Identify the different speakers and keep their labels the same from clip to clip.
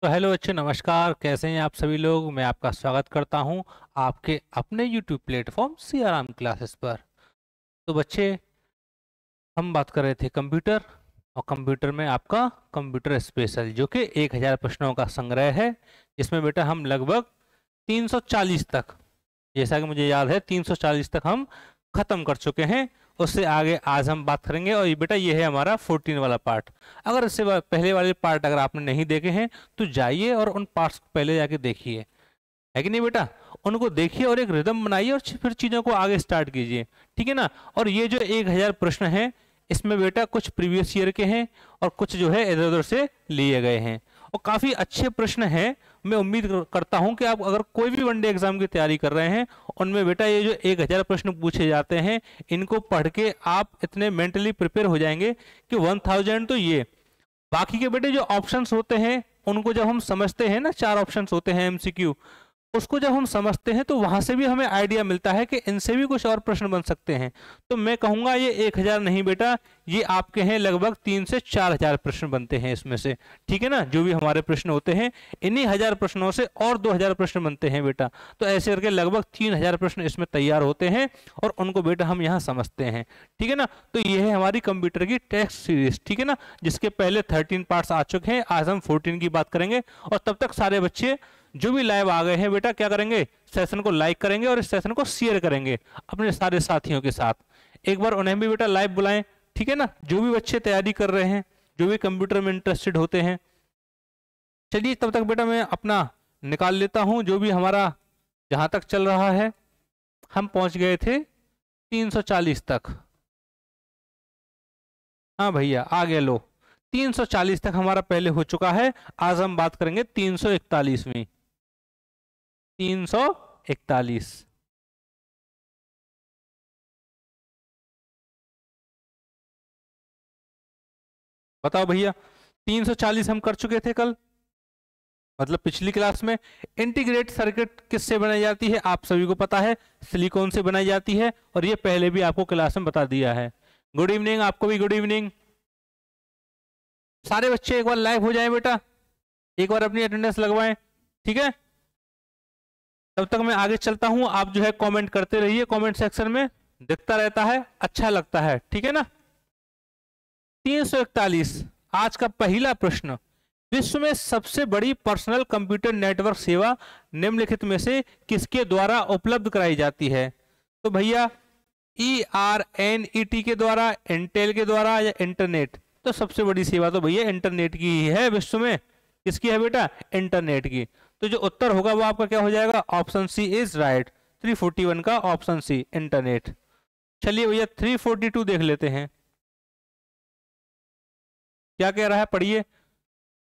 Speaker 1: तो हेलो बच्चों, नमस्कार। कैसे हैं आप सभी लोग। मैं आपका स्वागत करता हूं आपके अपने यूट्यूब प्लेटफॉर्म सियाराम क्लासेस पर। तो बच्चे, हम बात कर रहे थे कंप्यूटर, और कंप्यूटर में आपका कंप्यूटर स्पेशल जो कि 1000 प्रश्नों का संग्रह है, जिसमें बेटा हम लगभग 340 तक, जैसा कि मुझे याद है 340 तक हम खत्म कर चुके हैं। उससे आगे आज हम बात करेंगे, और ये बेटा ये है हमारा 14 वाला पार्ट। अगर इससे पहले वाले पार्ट अगर आपने नहीं देखे हैं तो जाइए और उन पार्ट्स को पहले जाके देखिए, है कि नहीं बेटा। उनको देखिए और एक रिदम बनाइए और फिर चीज़ों को आगे स्टार्ट कीजिए, ठीक है ना। और ये जो 1000 प्रश्न हैं, इसमें बेटा कुछ प्रीवियस ईयर के हैं और कुछ जो है इधर उधर से लिए गए हैं, और काफ़ी अच्छे प्रश्न हैं। मैं उम्मीद करता हूं कि आप अगर कोई भी वनडे एग्जाम की तैयारी कर रहे हैं, उनमें बेटा ये जो 1000 प्रश्न पूछे जाते हैं, इनको पढ़ के आप इतने मेंटली प्रिपेयर हो जाएंगे कि 1000 तो ये, बाकी के बेटे जो ऑप्शंस होते हैं उनको जब हम समझते हैं ना, 4 ऑप्शंस होते हैं एमसीक्यू, उसको जब हम समझते हैं तो वहां से भी हमें आइडिया मिलता है कि इनसे भी कुछ और प्रश्न बन सकते हैं। तो मैं कहूंगा ये 1000 नहीं बेटा, ये आपके हैं लगभग 3 से 4000 प्रश्न बनते हैं इसमें से, ठीक है ना। जो भी हमारे प्रश्न होते हैं, इन्हीं 1000 प्रश्नों से और 2000 प्रश्न बनते हैं बेटा। तो ऐसे करके लगभग 3000 प्रश्न इसमें तैयार होते हैं, और उनको बेटा हम यहाँ समझते हैं, ठीक है ना। तो ये है हमारी कंप्यूटर की टेस्ट सीरीज, ठीक है ना, जिसके पहले 13 पार्ट्स आ चुके हैं। आज हम 14 की बात करेंगे, और तब तक सारे बच्चे जो भी लाइव आ गए हैं बेटा क्या करेंगे, सेशन को लाइक करेंगे और इस सेशन को शेयर करेंगे अपने सारे साथियों के साथ। एक बार उन्हें भी बेटा लाइव बुलाएं, ठीक है ना, जो भी बच्चे तैयारी कर रहे हैं, जो भी कंप्यूटर में इंटरेस्टेड होते हैं। चलिए तब तक बेटा मैं अपना निकाल लेता हूं जो भी हमारा जहां तक चल रहा है। हम पहुंच गए थे 340 तक। हाँ भैया आ गए, लो 340 तक हमारा पहले हो चुका है। आज हम बात करेंगे 341वीं, 341। बताओ भैया, 340 हम कर चुके थे कल, मतलब पिछली क्लास में। इंटीग्रेट सर्किट किससे बनाई जाती है आप सभी को पता है, सिलिकॉन से बनाई जाती है, और ये पहले भी आपको क्लास में बता दिया है। गुड इवनिंग, आपको भी गुड इवनिंग। सारे बच्चे एक बार लाइव हो जाएं बेटा, एक बार अपनी अटेंडेंस लगवाएं, ठीक है। तब तक मैं आगे चलता हूं, आप जो है कमेंट करते रहिए, कमेंट सेक्शन में दिखता रहता है, अच्छा लगता है, ठीक है ना। 341 आज का पहला प्रश्न। विश्व में सबसे बड़ी पर्सनल कंप्यूटर नेटवर्क सेवा निम्नलिखित में से किसके द्वारा उपलब्ध कराई जाती है। तो भैया ERNET के द्वारा, इंटेल के द्वारा, या इंटरनेट। तो सबसे बड़ी सेवा तो भैया इंटरनेट की ही है विश्व में। किसकी है बेटा, इंटरनेट की। तो जो उत्तर होगा वो आपका क्या हो जाएगा, ऑप्शन सी इज राइट। 341 का ऑप्शन सी इंटरनेट। चलिए भैया 342 देख लेते हैं, क्या कह रहा है, पढ़िए।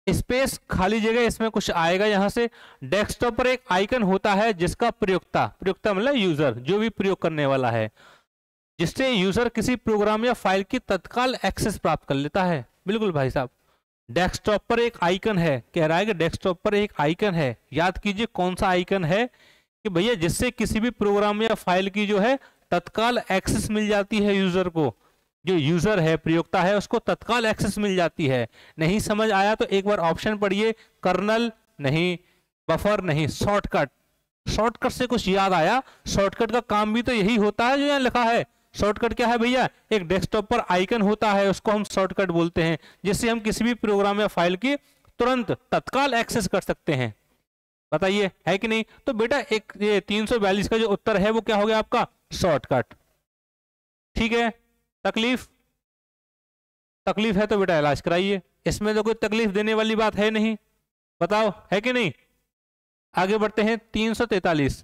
Speaker 1: स्पेस खाली जगह, इसमें कुछ आएगा यहां से। डेस्कटॉप पर एक आइकन होता है जिसका प्रयोक्ता, प्रयोक्ता मतलब यूजर, जो भी प्रयोग करने वाला है, जिससे यूजर किसी प्रोग्राम या फाइल की तत्काल एक्सेस प्राप्त कर लेता है। बिल्कुल भाई साहब, डेस्कटॉप पर एक आइकन है, कह रहा है कि डेस्कटॉप पर एक आइकन है। याद कीजिए कौन सा आइकन है, कि भैया जिससे किसी भी प्रोग्राम या फाइल की जो है तत्काल एक्सेस मिल जाती है यूजर को। जो यूजर है, प्रयोक्ता है, उसको तत्काल एक्सेस मिल जाती है। नहीं समझ आया तो एक बार ऑप्शन पढ़िए, कर्नल नहीं, बफर नहीं, शॉर्टकट। शॉर्टकट से कुछ याद आया, शॉर्टकट का काम भी तो यही होता है जो यहाँ लिखा है। शॉर्टकट क्या है भैया, एक डेस्कटॉप पर आइकन होता है, उसको हम शॉर्टकट बोलते हैं, जिससे हम किसी भी प्रोग्राम या फाइल की तुरंत तत्काल एक्सेस कर सकते हैं। बताइए है कि नहीं। तो बेटा एक ये 342 का जो उत्तर है वो क्या हो गया आपका, शॉर्टकट। ठीक है, तकलीफ, तकलीफ है तो बेटा इलाज कराइए, इसमें तो कोई तकलीफ देने वाली बात है नहीं। बताओ है कि नहीं। आगे बढ़ते हैं 343।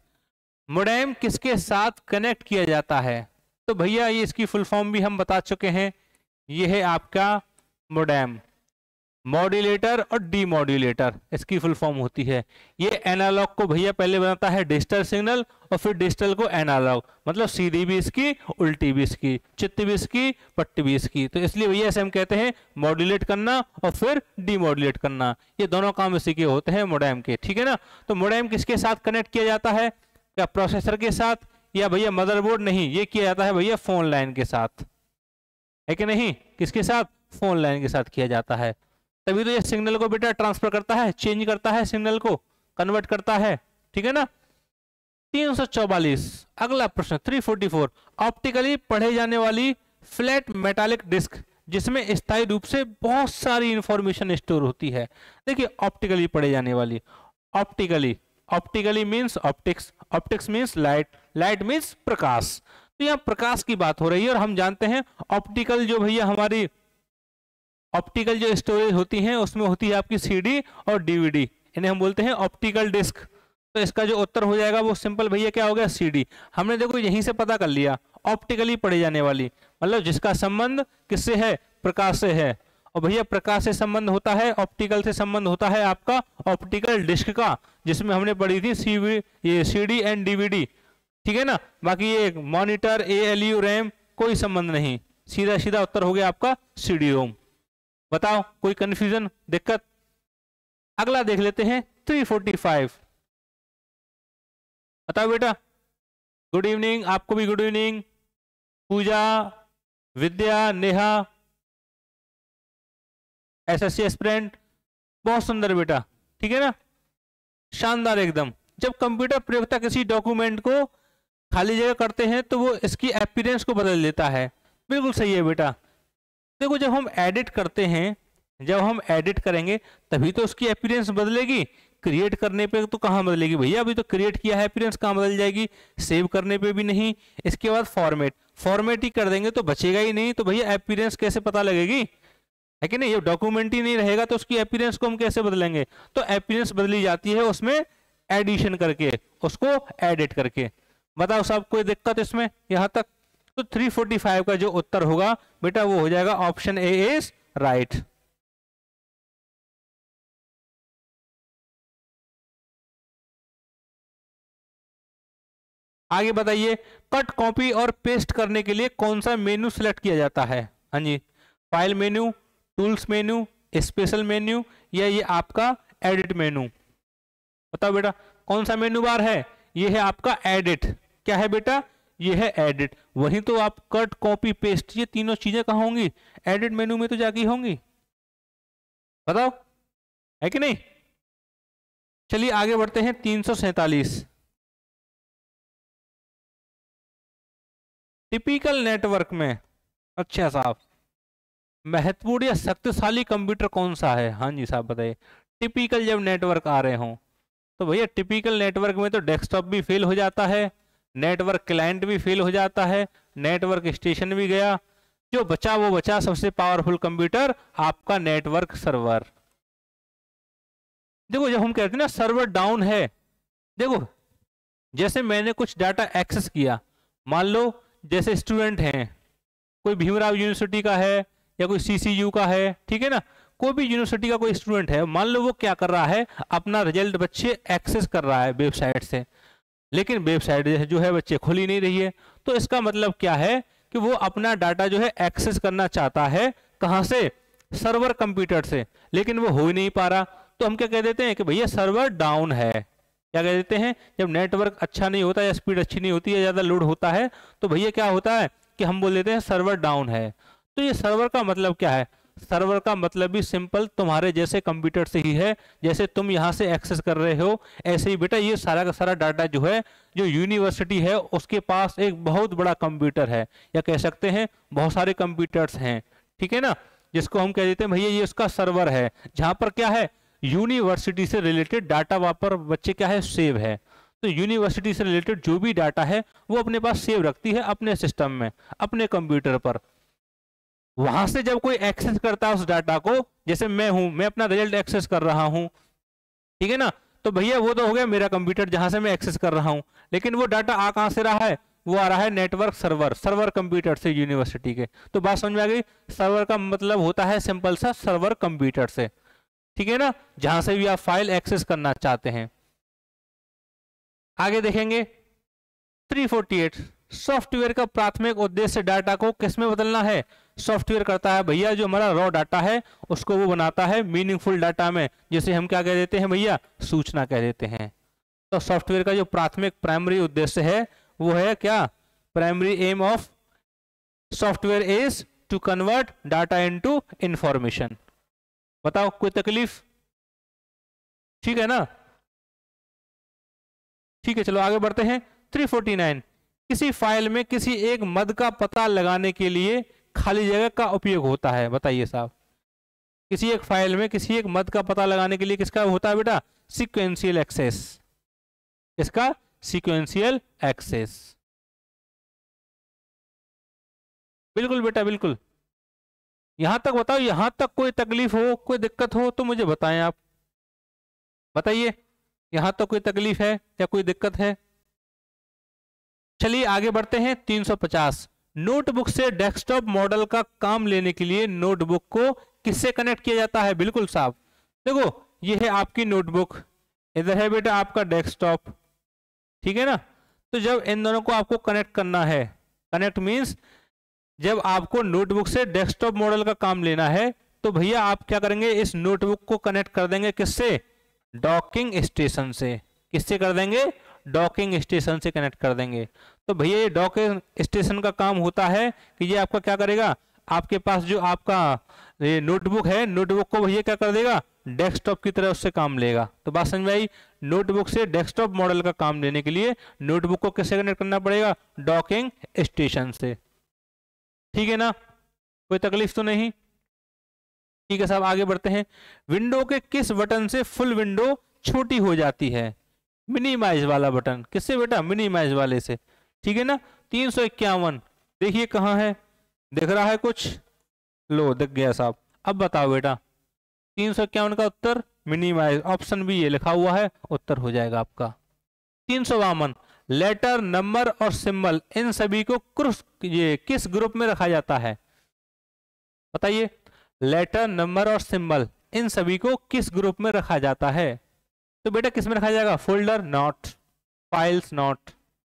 Speaker 1: मोडेम किसके साथ कनेक्ट किया जाता है। तो भैया ये इसकी फुल फॉर्म भी हम बता चुके हैं, ये है आपका मोडेम। मॉड्यूलेटर और डीमॉड्यूलेटर इसकी फुल फॉर्म होती है। ये एनालॉग को भैया पहले बनाता है डिजिटल सिग्नल, और फिर डिजिटल को एनालॉग, मतलब सीधी भी इसकी, उल्टी भी इसकी, चित्त भी इसकी, पट्टी भी इसकी। तो इसलिए भैया ऐसे हम कहते हैं मॉड्यूलेट करना और फिर डीमॉड्यूलेट करना, ये दोनों काम इसी के होते हैं मोडेम के, ठीक है ना। तो मोडेम किसके साथ कनेक्ट किया जाता है, क्या प्रोसेसर के साथ, या भैया मदरबोर्ड, नहीं, ये किया जाता है भैया फोन लाइन के साथ, है कि नहीं। किसके साथ, फोन लाइन के साथ किया जाता है। तभी तो ये सिग्नल को बेटा ट्रांसफर करता है, चेंज करता है, सिग्नल को कन्वर्ट करता है, ठीक है ना। 344 अगला प्रश्न 344, ऑप्टिकली पढ़े जाने वाली फ्लैट मेटालिक डिस्क जिसमें स्थायी रूप से बहुत सारी इंफॉर्मेशन स्टोर होती है। देखिए ऑप्टिकली पढ़े जाने वाली, optically, optically means optics, optics means light, light means प्रकाश। तो यहाँ प्रकाश की बात हो रही है और हम जानते हैं ऑप्टिकल जो भैया हमारी ऑप्टिकल जो स्टोरेज होती है उसमें होती है आपकी सीडी और डीवीडी, इन्हें हम बोलते हैं ऑप्टिकल डिस्क। तो इसका जो उत्तर हो जाएगा वो सिंपल भैया क्या हो गया, सीडी। हमने देखो यहीं से पता कर लिया, ऑप्टिकली पढ़ी जाने वाली मतलब जिसका संबंध किससे है, प्रकाश से है। और भैया प्रकाश से संबंध होता है, ऑप्टिकल से संबंध होता है आपका ऑप्टिकल डिस्क का, जिसमें हमने पढ़ी थी ये सीडी एंड डीवीडी, ठीक है ना। बाकी ये मॉनिटर, एएलयू, रैम कोई संबंध नहीं, सीधा सीधा उत्तर हो गया आपका सीडी रोम। बताओ कोई कंफ्यूजन, दिक्कत? अगला देख लेते हैं 345। बताओ बेटा। गुड इवनिंग, आपको भी गुड इवनिंग। पूजा, विद्या, नेहा, एसएससी एस्पिरेंट, बहुत सुंदर बेटा, ठीक है ना, शानदार एकदम। जब कंप्यूटर प्रयोगता किसी डॉक्यूमेंट को खाली जगह करते हैं तो वो इसकी अपीयरेंस को बदल देता है। बिल्कुल सही है बेटा। देखो जब हम एडिट करते हैं, जब हम एडिट करेंगे तभी तो उसकी अपीयरेंस बदलेगी, क्रिएट करने पे तो कहाँ बदलेगी भैया, अभी तो क्रिएट किया है, अपीयरेंस कहाँ बदल जाएगी, सेव करने पे भी नहीं। इसके बाद फॉर्मेट, फॉर्मेट ही कर देंगे तो बचेगा ही नहीं, तो भैया अपीयरेंस कैसे पता लगेगी, है कि नहीं। ये डॉक्यूमेंट ही नहीं रहेगा तो उसकी अपीयरेंस को हम कैसे बदलेंगे। तो अपीयरेंस बदली जाती है उसमें एडिशन करके, उसको एडिट करके। बताओ साहब कोई दिक्कत इसमें यहां तक? तो 345 का जो उत्तर होगा बेटा वो हो जाएगा ऑप्शन ए इज राइट। आगे बताइए, कट, कॉपी और पेस्ट करने के लिए कौन सा मेन्यू सिलेक्ट किया जाता है? हाँ जी, file menu, tools menu, special menu, या ये आपका एडिट मेन्यू। बताओ बेटा कौन सा मेन्यू बार है? ये है आपका एडिट। क्या है बेटा? ये है एडिट। वहीं तो आप कट, कॉपी, पेस्ट, ये तीनों चीजें कहाँ होंगी? एडिट मेन्यू में तो जाके होंगी। बताओ है कि नहीं। चलिए आगे बढ़ते हैं 347। टिपिकल नेटवर्क में, अच्छा साहब, महत्वपूर्ण या शक्तिशाली कंप्यूटर कौन सा है? हाँ जी साहब बताइए। टिपिकल जब नेटवर्क आ रहे हों तो भैया टिपिकल नेटवर्क में तो डेस्कटॉप भी फेल हो जाता है, नेटवर्क क्लाइंट भी फेल हो जाता है, नेटवर्क स्टेशन भी गया, जो बचा वो बचा सबसे पावरफुल कंप्यूटर आपका नेटवर्क सर्वर। देखो जब हम कहते हैं ना सर्वर डाउन है, देखो जैसे मैंने कुछ डाटा एक्सेस किया, मान लो जैसे स्टूडेंट हैं, कोई भीमराव यूनिवर्सिटी का है या कोई सीसीयू का है, ठीक है ना, कोई भी यूनिवर्सिटी का कोई स्टूडेंट है, मान लो वो क्या कर रहा है, अपना रिजल्ट बच्चे एक्सेस कर रहा है वेबसाइट से, लेकिन वेबसाइट जो है बच्चे खुल ही नहीं रही है। तो इसका मतलब क्या है कि वो अपना डाटा जो है एक्सेस करना चाहता है, कहां से? सर्वर कंप्यूटर से, लेकिन वो हो ही नहीं पा रहा। तो हम क्या कह देते हैं कि भैया सर्वर डाउन है। क्या कह देते हैं? जब नेटवर्क अच्छा नहीं होता या स्पीड अच्छी नहीं होती है, ज्यादा लोड होता है, तो भैया क्या होता है कि हम बोल देते हैं सर्वर डाउन है। तो ये सर्वर का मतलब क्या है? सर्वर का मतलब भी सिंपल तुम्हारे जैसे कंप्यूटर से ही है, जैसे तुम यहाँ से एक्सेस कर रहे हो ऐसे ही बेटा ये सारा का सारा डाटा जो है, जो यूनिवर्सिटी है उसके पास एक बहुत बड़ा कंप्यूटर है, या कह सकते हैं बहुत सारे कंप्यूटर्स हैं, ठीक है ना, जिसको हम कह देते हैं भैया ये उसका सर्वर है, जहां पर क्या है, यूनिवर्सिटी से रिलेटेड डाटा वहां पर बच्चे क्या है, सेव है। तो यूनिवर्सिटी से रिलेटेड जो भी डाटा है वो अपने पास सेव रखती है अपने सिस्टम में, अपने कंप्यूटर पर। वहां से जब कोई एक्सेस करता है उस डाटा को, जैसे मैं हूं, मैं अपना रिजल्ट एक्सेस कर रहा हूं, ठीक है ना, तो भैया वो तो हो गया मेरा कंप्यूटर जहां से मैं एक्सेस कर रहा हूं, लेकिन वो डाटा आ कहां से रहा है? वो आ रहा है नेटवर्क सर्वर, सर्वर कंप्यूटर से यूनिवर्सिटी के। तो बात समझ में आ गई? सर्वर का मतलब होता है सिंपल सा सर्वर कंप्यूटर से, ठीक है ना, जहां से भी आप फाइल एक्सेस करना चाहते हैं। आगे देखेंगे 348, सॉफ्टवेयर का प्राथमिक उद्देश्य डाटा को किस में बदलना है? सॉफ्टवेयर करता है भैया जो हमारा रॉ डाटा है उसको वो बनाता है मीनिंगफुल डाटा में, जिसे हम क्या कह देते हैं भैया? सूचना कह देते हैं। तो सॉफ्टवेयर का जो प्राथमिक प्राइमरी उद्देश्य है वो है क्या? Primary aim of software is to convert data into information. बताओ कोई तकलीफ? ठीक है ना? ठीक है, चलो आगे बढ़ते हैं। 349, किसी फाइल में किसी एक मद का पता लगाने के लिए खाली जगह का उपयोग होता है। बताइए साहब, किसी एक फाइल में किसी एक मद का पता लगाने के लिए किसका होता है बेटा? Sequential access. इसका सीक्वेंशियल एक्सेस। बिल्कुल बेटा बिल्कुल। यहां तक बताओ, यहां तक कोई तकलीफ हो, कोई दिक्कत हो तो मुझे बताएं आप। बताइए, यहां तक कोई तकलीफ है या कोई दिक्कत है? चलिए आगे बढ़ते हैं। 350, नोटबुक से डेस्कटॉप मॉडल का काम लेने के लिए नोटबुक को किससे कनेक्ट किया जाता है? बिल्कुल साहब, देखो ये है आपकी नोटबुक, इधर है बेटा आपका डेस्कटॉप, ठीक है ना? तो जब इन दोनों को आपको कनेक्ट करना है, कनेक्ट मींस जब आपको नोटबुक से डेस्कटॉप मॉडल का काम लेना है, तो भैया आप क्या करेंगे, इस नोटबुक को कनेक्ट कर देंगे किससे? डॉकिंग स्टेशन से। किससे कर देंगे? डॉकिंग स्टेशन से कनेक्ट कर देंगे। तो भैया ये डॉकिंग स्टेशन का काम होता है कि ये आपका क्या करेगा, आपके पास जो आपका ये नोटबुक है, नोटबुक को भैया क्या कर देगा, डेस्कटॉप की तरह उससे काम लेगा। तो बात समझ में आई? नोटबुक से डेस्कटॉप मॉडल का काम लेने के लिए नोटबुक को किससे कनेक्ट करना पड़ेगा? डॉकिंग स्टेशन से। ठीक है ना? कोई तकलीफ तो नहीं? ठीक है साहब, आगे बढ़ते हैं। विंडो के किस बटन से फुल विंडो छोटी हो जाती है? मिनिमाइज वाला बटन। किससे बेटा? मिनिमाइज वाले से। ठीक है ना? 351, देखिए कहाँ है, दिख रहा है कुछ? लो दिख गया साहब। अब बताओ बेटा, 351 का उत्तर मिनिमाइज, ऑप्शन भी ये लिखा हुआ है, उत्तर हो जाएगा आपका। 352, लेटर, नंबर और सिंबल इन सभी को ये किस ग्रुप में रखा जाता है? बताइए, लेटर, नंबर और सिंबल इन सभी को किस ग्रुप में रखा जाता है? तो बेटा किस में रखा जाएगा? Folder not, files not,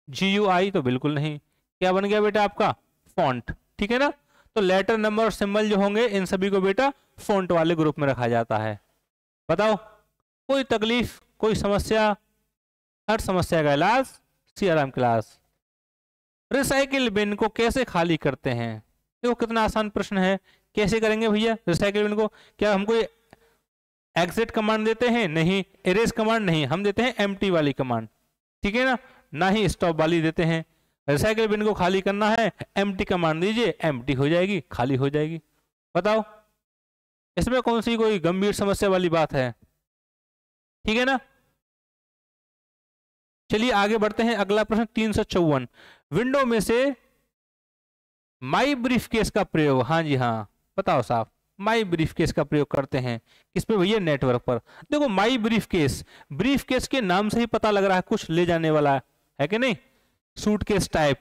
Speaker 1: GUI तो बिल्कुल नहीं। क्या बन गया बेटा आपका? फॉन्ट। ठीक है ना? तो लेटर, नंबर और सिंबल जो होंगे इन सभी को बेटा फॉन्ट वाले ग्रुप में रखा जाता है। बताओ कोई तकलीफ, कोई समस्या? हर समस्या का इलाज सीआरएम क्लास। रिसाइकिल बिन को कैसे खाली करते हैं? देखो कितना आसान प्रश्न है। कैसे करेंगे भैया रिसाइकिल बिन को? क्या हमको एग्जिट कमांड देते हैं? नहीं। Erase command? नहीं, हम देते हैं एम्प्टी वाली कमांड। ठीक है ना? ना ही स्टॉप वाली देते हैं। रिसाइकिल बिन को खाली करना है, एम्प्टी कमांड दीजिए, एम्प्टी हो जाएगी, खाली हो जाएगी। बताओ इसमें कौन सी कोई गंभीर समस्या वाली बात है? ठीक है ना? चलिए आगे बढ़ते हैं। अगला प्रश्न 354, विंडो में से माई ब्रीफकेस का प्रयोग। हाँ जी हाँ, बताओ साहब, माई ब्रीफकेस का प्रयोग करते हैं किस पे भैया? नेटवर्क पर। देखो माई ब्रीफकेस, ब्रीफकेस के नाम से ही पता लग रहा है कुछ ले जाने वाला है कि नहीं? Suitcase type.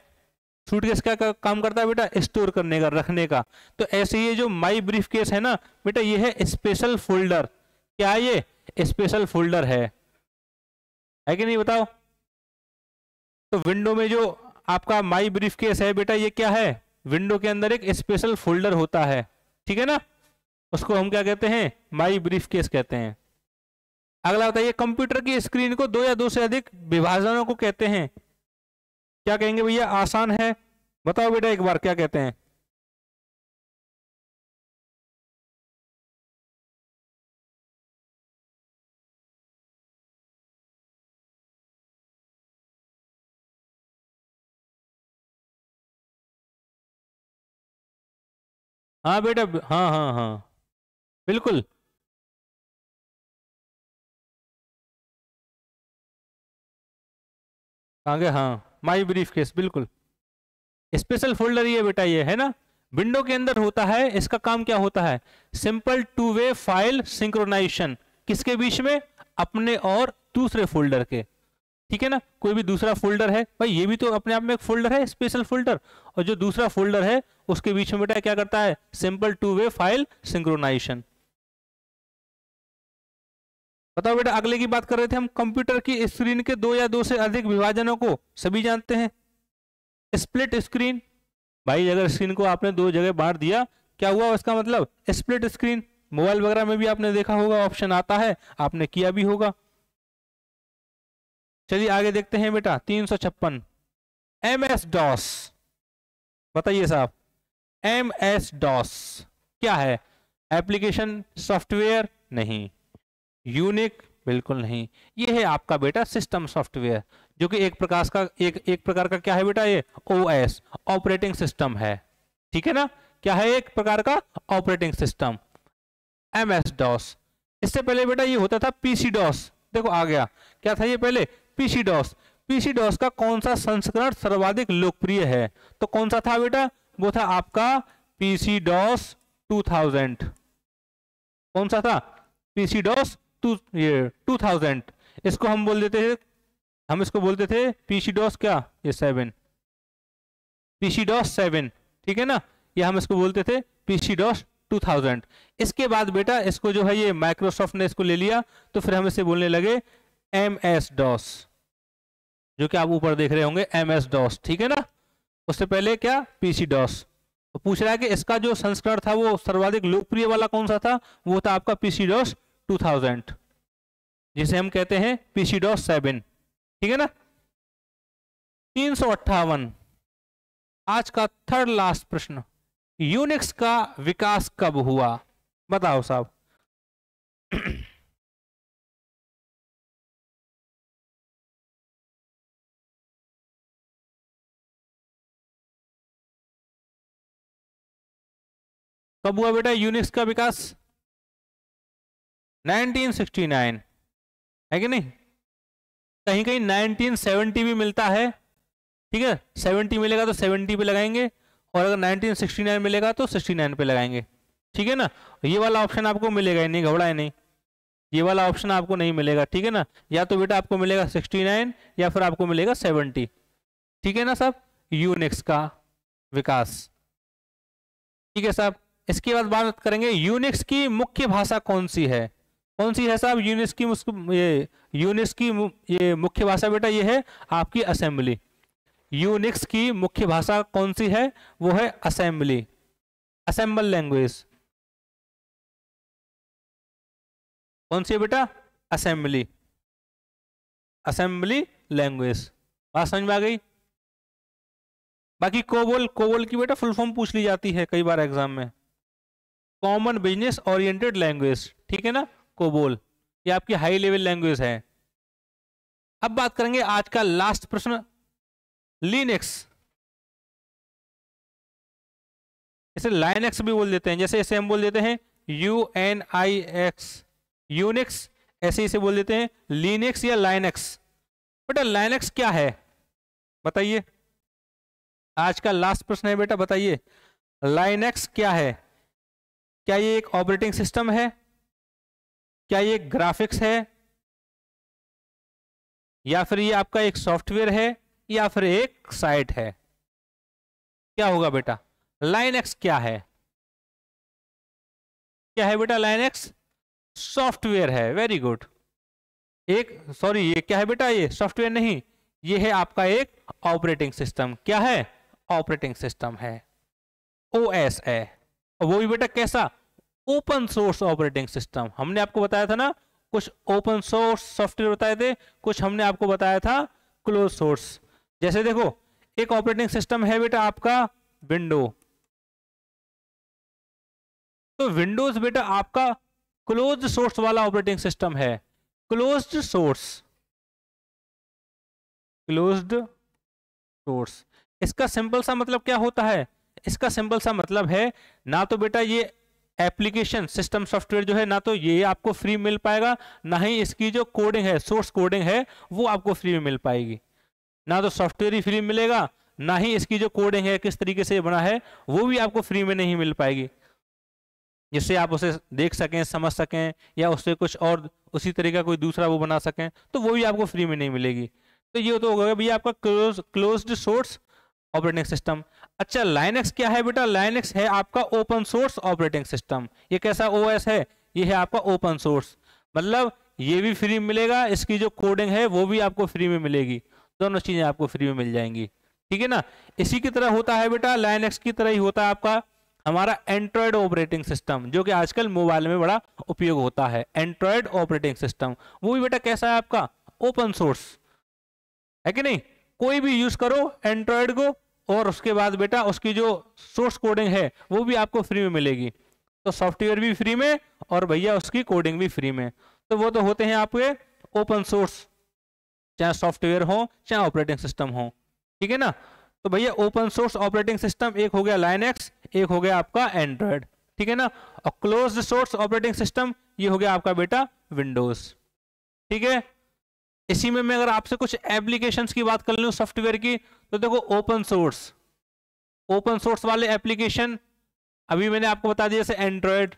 Speaker 1: सूटकेस क्या काम करता है बेटा? स्टोर करने का, रखने का। तो ऐसे ये जो माई ब्रीफकेस है ना बेटा, ये है स्पेशल फोल्डर। क्या ये? स्पेशल फोल्डर है कि नहीं? बताओ। तो विंडो में जो आपका माई ब्रीफकेस है बेटा, ये क्या है? विंडो के अंदर एक स्पेशल फोल्डर होता है। ठीक है ना? उसको हम क्या कहते हैं? माई ब्रीफकेस कहते हैं। अगला बताइए, कंप्यूटर की स्क्रीन को दो या दो से अधिक विभाजनों को कहते हैं। क्या कहेंगे भैया? आसान है, बताओ बेटा एक बार, क्या कहते हैं? हाँ बेटा, हाँ हाँ हाँ, बिल्कुल। आगे हाँ, माई ब्रीफकेस, बिल्कुल। स्पेशल फोल्डर ये बेटा, ये है ना, विंडो के अंदर होता है। इसका काम क्या होता है? Simple two way file synchronization. किसके बीच में? अपने और दूसरे फोल्डर के। ठीक है ना? कोई भी दूसरा फोल्डर है भाई, ये भी तो अपने आप में एक फोल्डर है, स्पेशल फोल्डर। और जो दूसरा फोल्डर है उसके बीच में बेटा क्या करता है? Simple two way file synchronization. बताओ बेटा, अगले की बात कर रहे थे हम, कंप्यूटर की स्क्रीन के दो या दो से अधिक विभाजनों को सभी जानते हैं। Split screen. भाई अगर स्क्रीन को आपने दो जगह बांट दिया, क्या हुआ उसका मतलब? Split screen. मोबाइल वगैरह में भी आपने देखा होगा, ऑप्शन आता है, आपने किया भी होगा। चलिए आगे देखते हैं बेटा। 356, MS डॉस। बताइए साहब, MS डॉस क्या है? एप्लीकेशन सॉफ्टवेयर नहीं, यूनिक बिल्कुल नहीं, ये है आपका बेटा सिस्टम सॉफ्टवेयर, जो कि एक प्रकार का क्या है बेटा, ये ओएस ऑपरेटिंग सिस्टम है, ठीक है ना, क्या है, एक प्रकार का ऑपरेटिंग सिस्टम। एमएस डॉस, इससे पहले बेटा ये होता था पीसी डॉस, देखो आ गया, क्या था ये पहले, पीसी डॉस। पीसी डॉस का कौन सा संस्करण सर्वाधिक लोकप्रिय है, तो कौन सा था बेटा, वो था आपका पीसी डॉस 2000। कौन सा था, पीसी डॉस 2000। इसको हम बोल देते थे, हम इसको बोलते थे पीसी डॉस क्या, ये 7, पीसी डॉस 7, ठीक है ना, ये हम इसको बोलते थे पीसी डॉस 2000। इसके बाद बेटा इसको जो है ये माइक्रोसॉफ्ट ने इसको ले लिया, तो फिर हम इसे बोलने लगे एम एस डॉस, जो कि आप ऊपर देख रहे होंगे एम एस डॉस, ठीक है ना। उससे पहले क्या, पीसी डॉस। तो पूछ रहा है कि इसका जो संस्करण था वो सर्वाधिक लोकप्रिय वाला कौन सा था, वो था आपका पीसी डॉस 2000, जिसे हम कहते हैं पीसी डॉस 7, ठीक है ना। 358, आज का थर्ड लास्ट प्रश्न, यूनिक्स का विकास कब हुआ, बताओ साहब। कब हुआ बेटा यूनिक्स का विकास, 1969, है कि नहीं, कहीं कहीं 1970 भी मिलता है, ठीक है, 70 मिलेगा तो 70 पे लगाएंगे, और अगर 1969 मिलेगा तो 69 पे लगाएंगे, ठीक है ना। ये वाला ऑप्शन आपको मिलेगा ही नहीं, घबराए नहीं, ये वाला ऑप्शन आपको नहीं मिलेगा, ठीक है ना, या तो बेटा आपको मिलेगा 69 या फिर आपको मिलेगा 70, ठीक है ना साहब। यूनिक्स का विकास, ठीक है साहब। इसके बाद बात करेंगे यूनिक्स की मुख्य भाषा कौन सी है, कौन सी है साहब यूनिक्स की ये मुख्य भाषा बेटा ये है आपकी असेंबली। यूनिक्स की मुख्य भाषा कौन सी है, वो है असेंबली, असेंबल लैंग्वेज। कौन सी है बेटा, असेंबली, असेंबली लैंग्वेज, बात समझ में आ गई। बाकी कोबोल, कोबोल की बेटा फुल फॉर्म पूछ ली जाती है कई बार एग्जाम में, कॉमन बिजनेस ओरिएंटेड लैंग्वेज, ठीक है ना, कोबोल, ये आपकी हाई लेवल लैंग्वेज है। अब बात करेंगे आज का लास्ट प्रश्न, लिनक्स, इसे लाइनक्स भी बोल देते हैं, जैसे इसे हम बोल देते हैं UNIX यूनिक्स, ऐसे इसे बोल देते हैं लिनक्स या लाइनक्स। बेटा लाइनक्स क्या है बताइए, आज का लास्ट प्रश्न है बेटा, बताइए लाइनक्स क्या है, क्या ये एक ऑपरेटिंग सिस्टम है, क्या ये ग्राफिक्स है, या फिर ये आपका एक सॉफ्टवेयर है, या फिर एक साइट है, क्या होगा बेटा, लाइनक्स क्या है, क्या है बेटा, लाइनक्स सॉफ्टवेयर है, वेरी गुड। एक सॉरी ये क्या है बेटा, ये सॉफ्टवेयर नहीं, ये है आपका एक ऑपरेटिंग सिस्टम, क्या है, ऑपरेटिंग सिस्टम है, ओएस है, और वो भी बेटा कैसा, ओपन सोर्स ऑपरेटिंग सिस्टम। हमने आपको बताया था ना, कुछ ओपन सोर्स सॉफ्टवेयर बताए थे, कुछ हमने आपको बताया था क्लोज सोर्स। जैसे देखो एक ऑपरेटिंग सिस्टम है बेटा आपका विंडो, तो विंडोज बेटा आपका क्लोज्ड सोर्स वाला ऑपरेटिंग सिस्टम है, क्लोज्ड सोर्स, क्लोज्ड सोर्स। इसका सिंपल सा मतलब क्या होता है, इसका सिंपल सा मतलब है ना तो बेटा ये एप्लीकेशन सिस्टम सॉफ्टवेयर जो है ना तो ये आपको फ्री मिल पाएगा, ना ही इसकी जो कोडिंग है सोर्स कोडिंग है वो आपको फ्री में मिल पाएगी। ना तो सॉफ्टवेयर ही फ्री मिलेगा, ना ही इसकी जो कोडिंग है किस तरीके से बना है वो भी आपको फ्री में नहीं मिल पाएगी, जिससे आप उसे देख सकें, समझ सकें, या उससे कुछ और उसी तरीका कोई दूसरा वो बना सकें, तो वो भी आपको फ्री में नहीं मिलेगी। तो ये तो होगा भैया आपका क्लोज्ड सोर्स ऑपरेटिंग सिस्टम। अच्छा लाइनक्स क्या है बेटा, लाइनक्स है आपका ओपन सोर्स ऑपरेटिंग सिस्टम। ये कैसा ओएस है, ये है आपका ओपन सोर्स, मतलब ये भी फ्री मिलेगा, इसकी जो कोडिंग है वो भी आपको फ्री में मिलेगी, दोनों चीजें आपको फ्री में मिल जाएंगी, ठीक है ना। इसी की तरह होता है बेटा, लाइनक्स की तरह ही होता है आपका हमारा एंड्रॉयड ऑपरेटिंग सिस्टम, जो कि आजकल मोबाइल में बड़ा उपयोग होता है। एंड्रॉयड ऑपरेटिंग सिस्टम वो भी बेटा कैसा है आपका, ओपन सोर्स है कि नहीं, कोई भी यूज करो एंड्रॉयड को, और उसके बाद बेटा उसकी जो सोर्स कोडिंग है वो भी आपको फ्री में मिलेगी। तो सॉफ्टवेयर भी फ्री में और भैया उसकी कोडिंग भी फ्री में। तो वो तो होते हैं आपके ओपन सोर्स, चाहे सॉफ्टवेयर हो चाहे ऑपरेटिंग सिस्टम हो, ठीक है ना। तो भैया ओपन सोर्स ऑपरेटिंग सिस्टम एक हो गया लाइनक्स, एक हो गया आपका एंड्रॉयड, ठीक है ना। और क्लोज्ड सोर्स ऑपरेटिंग सिस्टम ये हो गया आपका बेटा विंडोज, ठीक है। इसी में मैं अगर आपसे कुछ एप्लीकेशंस की बात कर लूं सॉफ्टवेयर की, तो देखो ओपन सोर्स वाले एप्लीकेशन अभी मैंने आपको बता दिया, जैसे एंड्रॉयड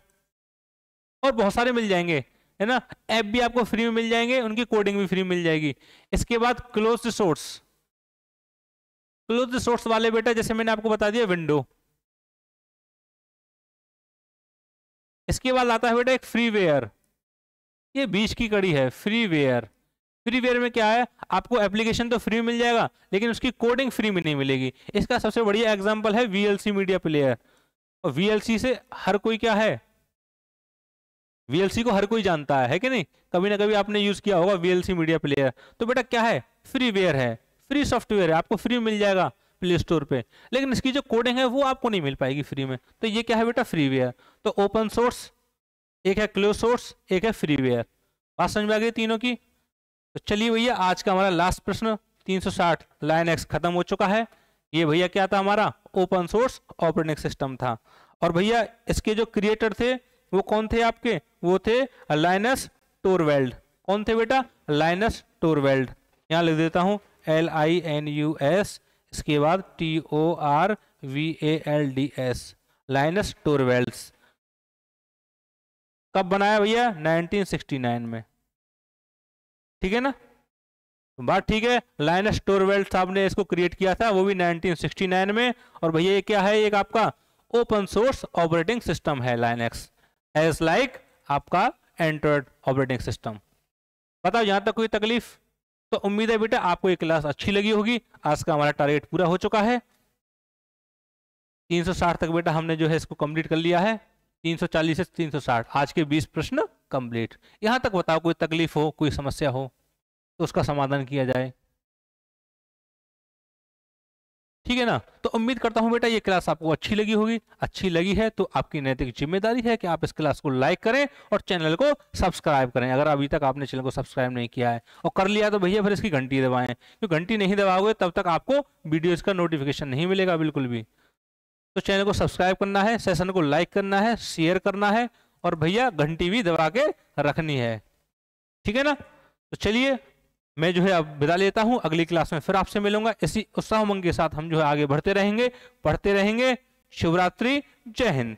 Speaker 1: और बहुत सारे मिल जाएंगे, है ना। ऐप भी आपको फ्री में मिल जाएंगे, उनकी कोडिंग भी फ्री में मिल जाएगी। इसके बाद क्लोज्ड सोर्स वाले बेटा जैसे मैंने आपको बता दिया विंडो। इसके बाद आता है बेटा एक फ्रीवेयर, ये बीच की कड़ी है फ्रीवेयर। फ्रीवेयर में क्या है, आपको एप्लीकेशन तो फ्री मिल जाएगा लेकिन उसकी कोडिंग फ्री में नहीं मिलेगी। इसका सबसे बढ़िया एग्जांपल है वीएलसी मीडिया प्लेयर। और वीएलसी से हर कोई क्या है, वीएलसी को हर कोई जानता है कि नहीं, कभी ना कभी आपने यूज किया होगा वीएलसी मीडिया प्लेयर। तो बेटा क्या है, फ्रीवेयर है, फ्री सॉफ्टवेयर है, आपको फ्री मिल जाएगा प्ले स्टोर पे, लेकिन इसकी जो कोडिंग है वो आपको नहीं मिल पाएगी फ्री में। तो ये क्या है बेटा, फ्रीवेयर। तो ओपन सोर्स एक है, क्लोज सोर्स एक है, फ्रीवेयर। बात समझ में आ गई तीनों की। तो चलिए भैया आज का हमारा लास्ट प्रश्न 360 लाइनक्स खत्म हो चुका है। ये भैया क्या था, हमारा ओपन सोर्स ऑपरेटिंग सिस्टम था। और भैया इसके जो क्रिएटर थे वो कौन थे आपके, वो थे लाइनस टोरवेल्ड। कौन थे बेटा, लाइनस टोरवेल्ड। यहाँ लिख देता हूँ LINUS, इसके बाद TORVALDS, लाइनस टोरवेल्ड्स। कब बनाया भैया, 1969 में, ठीक है ना। बात ठीक है, लाइनस टोरवेल्ड साहब ने इसको क्रिएट किया था, वो भी 1969 में। और भैया ये क्या है, एक आपका ओपन सोर्स ऑपरेटिंग सिस्टम है लाइनक्स, एज लाइक आपका एंड्रॉयड ऑपरेटिंग सिस्टम। बताओ यहाँ तक कोई तकलीफ। तो उम्मीद है बेटा आपको ये क्लास अच्छी लगी होगी। आज का हमारा टारगेट पूरा हो चुका है, 360 तक बेटा हमने जो है इसको कंप्लीट कर लिया है। 340 से 360 आज के 20 प्रश्न कंप्लीट। यहाँ तक बताओ कोई तकलीफ हो, कोई समस्या हो तो उसका समाधान किया जाए, ठीक है ना। तो उम्मीद करता हूं बेटा ये क्लास आपको अच्छी लगी होगी। अच्छी लगी है तो आपकी नैतिक जिम्मेदारी है कि आप इस क्लास को लाइक करें और चैनल को सब्सक्राइब करें, अगर अभी तक आपने चैनल को सब्सक्राइब नहीं किया है। और कर लिया तो भैया फिर इसकी घंटी दबाएं, क्योंकि घंटी नहीं दबाओगे तब तक आपको वीडियोज का नोटिफिकेशन नहीं मिलेगा बिल्कुल भी। तो चैनल को सब्सक्राइब करना है, सेशन को लाइक करना है, शेयर करना है और भैया घंटी भी दबा के रखनी है, ठीक है ना। तो चलिए मैं जो है अब विदा लेता हूं, अगली क्लास में फिर आपसे मिलूंगा। इसी उत्साह उमंग के साथ हम जो है आगे बढ़ते रहेंगे, पढ़ते रहेंगे। शिवरात्रि, जय हिंद।